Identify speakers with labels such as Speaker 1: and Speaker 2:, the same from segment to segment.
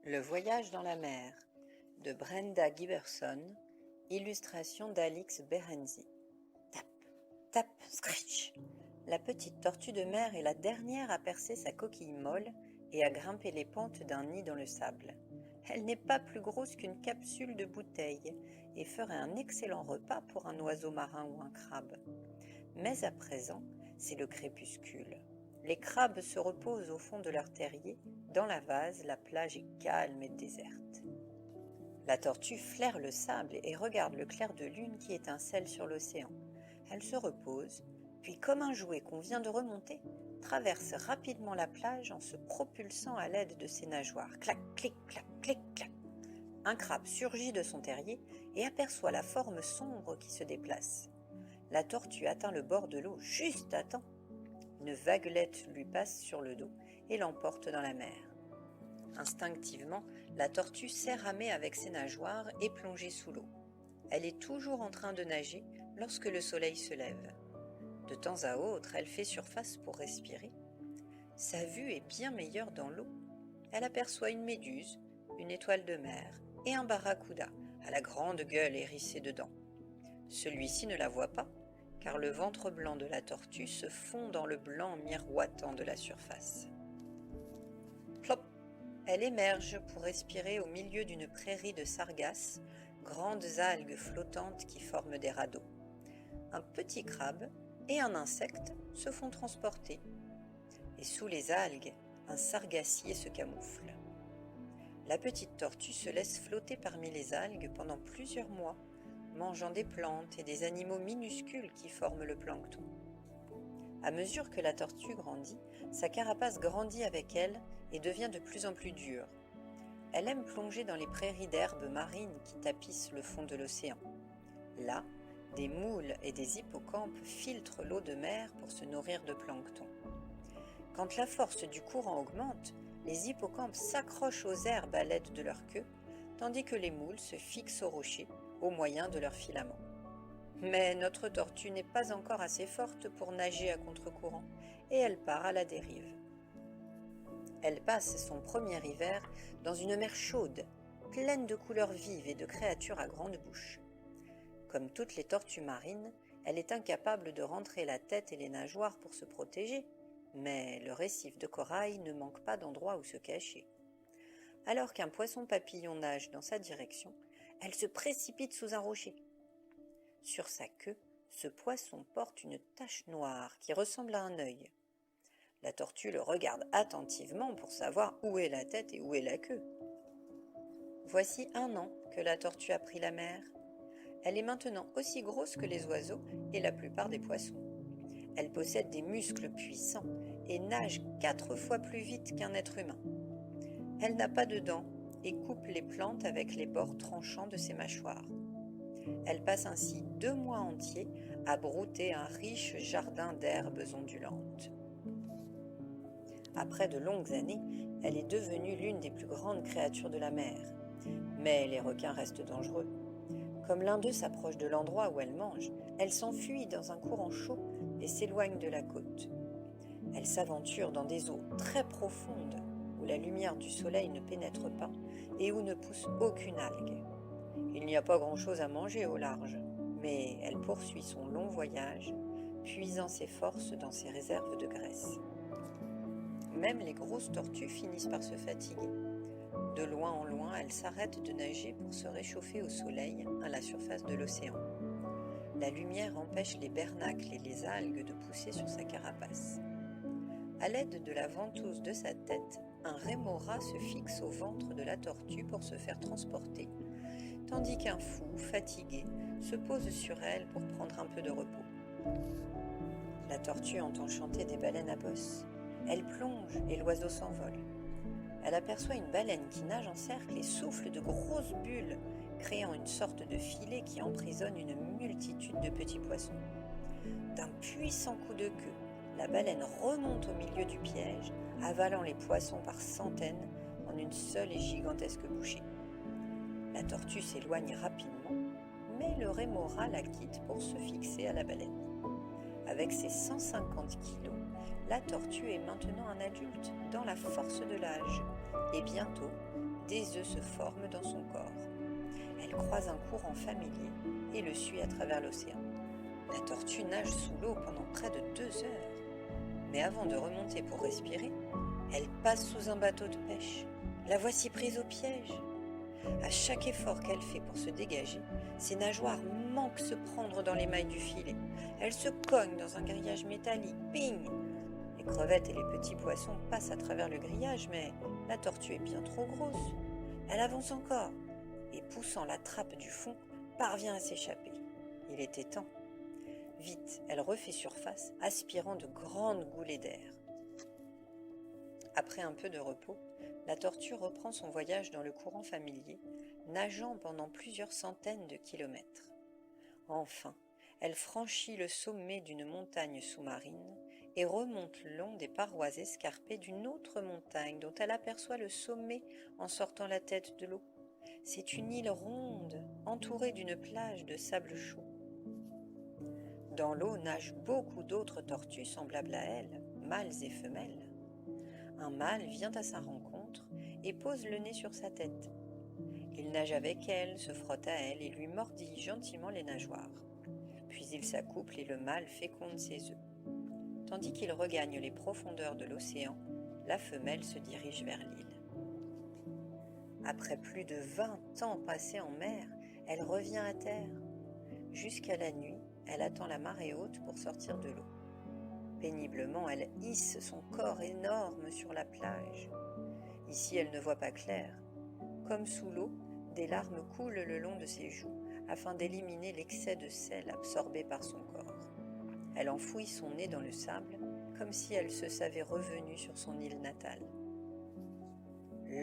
Speaker 1: Le voyage dans la mer de Brenda Giberson, illustration d'Alix Berenzi. Tap, tap, scratch. La petite tortue de mer est la dernière à percer sa coquille molle et à grimper les pentes d'un nid dans le sable. Elle n'est pas plus grosse qu'une capsule de bouteille et ferait un excellent repas pour un oiseau marin ou un crabe. Mais à présent, c'est le crépuscule. Les crabes se reposent au fond de leur terrier. Dans la vase, la plage est calme et déserte. La tortue flaire le sable et regarde le clair de lune qui étincelle sur l'océan. Elle se repose, puis comme un jouet qu'on vient de remonter, traverse rapidement la plage en se propulsant à l'aide de ses nageoires. Clac, clic, clac, clic, clac. Un crabe surgit de son terrier et aperçoit la forme sombre qui se déplace. La tortue atteint le bord de l'eau juste à temps. Une vaguelette lui passe sur le dos et l'emporte dans la mer. Instinctivement, la tortue sait ramer avec ses nageoires et plonger sous l'eau. Elle est toujours en train de nager lorsque le soleil se lève. De temps à autre, elle fait surface pour respirer. Sa vue est bien meilleure dans l'eau. Elle aperçoit une méduse, une étoile de mer et un barracuda à la grande gueule hérissée de dents. Celui-ci ne la voit pas, car le ventre blanc de la tortue se fond dans le blanc miroitant de la surface. Plop! Elle émerge pour respirer au milieu d'une prairie de sargasses, grandes algues flottantes qui forment des radeaux. Un petit crabe et un insecte se font transporter. Et sous les algues, un sargassier se camoufle. La petite tortue se laisse flotter parmi les algues pendant plusieurs mois, mangeant des plantes et des animaux minuscules qui forment le plancton. À mesure que la tortue grandit, sa carapace grandit avec elle et devient de plus en plus dure. Elle aime plonger dans les prairies d'herbes marines qui tapissent le fond de l'océan. Là, des moules et des hippocampes filtrent l'eau de mer pour se nourrir de plancton. Quand la force du courant augmente, les hippocampes s'accrochent aux herbes à l'aide de leur queue, tandis que les moules se fixent aux rochers au moyen de leurs filaments. Mais notre tortue n'est pas encore assez forte pour nager à contre-courant et elle part à la dérive. Elle passe son premier hiver dans une mer chaude, pleine de couleurs vives et de créatures à grande bouche. Comme toutes les tortues marines, elle est incapable de rentrer la tête et les nageoires pour se protéger, mais le récif de corail ne manque pas d'endroits où se cacher. Alors qu'un poisson papillon nage dans sa direction, elle se précipite sous un rocher. Sur sa queue, ce poisson porte une tache noire qui ressemble à un œil. La tortue le regarde attentivement pour savoir où est la tête et où est la queue. Voici 1 an que la tortue a pris la mer. Elle est maintenant aussi grosse que les oiseaux et la plupart des poissons. Elle possède des muscles puissants et nage 4 fois plus vite qu'un être humain. Elle n'a pas de dents et coupe les plantes avec les bords tranchants de ses mâchoires. Elle passe ainsi 2 mois entiers à brouter un riche jardin d'herbes ondulantes. Après de longues années, elle est devenue l'une des plus grandes créatures de la mer. Mais les requins restent dangereux. Comme l'un d'eux s'approche de l'endroit où elle mange, elle s'enfuit dans un courant chaud et s'éloigne de la côte. Elle s'aventure dans des eaux très profondes où la lumière du soleil ne pénètre pas et où ne pousse aucune algue. Il n'y a pas grand-chose à manger au large, mais elle poursuit son long voyage, puisant ses forces dans ses réserves de graisse. Même les grosses tortues finissent par se fatiguer. De loin en loin, elle s'arrête de nager pour se réchauffer au soleil à la surface de l'océan. La lumière empêche les bernacles et les algues de pousser sur sa carapace. À l'aide de la ventouse de sa tête, un rémora se fixe au ventre de la tortue pour se faire transporter, tandis qu'un fou, fatigué, se pose sur elle pour prendre un peu de repos. La tortue entend chanter des baleines à bosse. Elle plonge et l'oiseau s'envole. Elle aperçoit une baleine qui nage en cercle et souffle de grosses bulles, créant une sorte de filet qui emprisonne une multitude de petits poissons. D'un puissant coup de queue, la baleine remonte au milieu du piège, avalant les poissons par centaines en une seule et gigantesque bouchée. La tortue s'éloigne rapidement, mais le rémora la quitte pour se fixer à la baleine. Avec ses 150 kilos, La tortue est maintenant un adulte, dans la force de l'âge, et bientôt, des œufs se forment dans son corps. Elle croise un courant familier et le suit à travers l'océan. La tortue nage sous l'eau pendant près de 2 heures. Mais avant de remonter pour respirer, elle passe sous un bateau de pêche. La voici prise au piège. À chaque effort qu'elle fait pour se dégager, ses nageoires manquent se prendre dans les mailles du filet. Elle se cogne dans un grillage métallique. Ping! Les crevettes et les petits poissons passent à travers le grillage, mais la tortue est bien trop grosse. Elle avance encore et, poussant la trappe du fond, parvient à s'échapper. Il était temps. Vite, elle refait surface, aspirant de grandes goulées d'air. Après un peu de repos, la tortue reprend son voyage dans le courant familier, nageant pendant plusieurs centaines de kilomètres. Enfin, elle franchit le sommet d'une montagne sous-marine et remonte le long des parois escarpées d'une autre montagne dont elle aperçoit le sommet en sortant la tête de l'eau. C'est une île ronde, entourée d'une plage de sable chaud. Dans l'eau nagent beaucoup d'autres tortues semblables à elle, mâles et femelles. Un mâle vient à sa rencontre et pose le nez sur sa tête. Il nage avec elle, se frotte à elle et lui mordit gentiment les nageoires. Puis il s'accouple et le mâle féconde ses œufs. Tandis qu'il regagne les profondeurs de l'océan, la femelle se dirige vers l'île. Après plus de 20 ans passés en mer, elle revient à terre. Jusqu'à la nuit, elle attend la marée haute pour sortir de l'eau. Péniblement, elle hisse son corps énorme sur la plage. Ici, elle ne voit pas clair. Comme sous l'eau, des larmes coulent le long de ses joues afin d'éliminer l'excès de sel absorbé par son corps. Elle enfouit son nez dans le sable, comme si elle se savait revenue sur son île natale.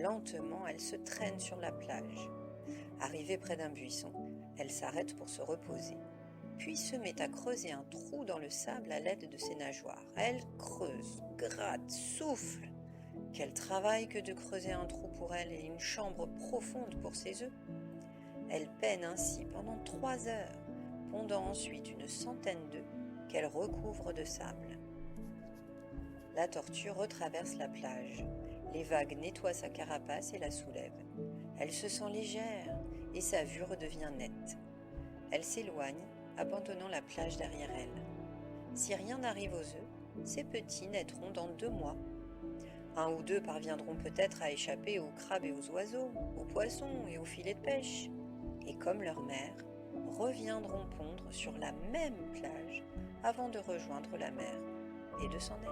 Speaker 1: Lentement, elle se traîne sur la plage. Arrivée près d'un buisson, elle s'arrête pour se reposer, puis se met à creuser un trou dans le sable à l'aide de ses nageoires. Elle creuse, gratte, souffle. Quel travail que de creuser un trou pour elle et une chambre profonde pour ses œufs. Elle peine ainsi pendant 3 heures, pondant ensuite une centaine d'œufs qu'elle recouvre de sable. La tortue retraverse la plage. Les vagues nettoient sa carapace et la soulèvent. Elle se sent légère et sa vue redevient nette. Elle s'éloigne, abandonnant la plage derrière elle. Si rien n'arrive aux œufs, ces petits naîtront dans 2 mois. Un ou deux parviendront peut-être à échapper aux crabes et aux oiseaux, aux poissons et aux filets de pêche. Et comme leur mère, reviendront pondre sur la même plage avant de rejoindre la mer et de s'en aller.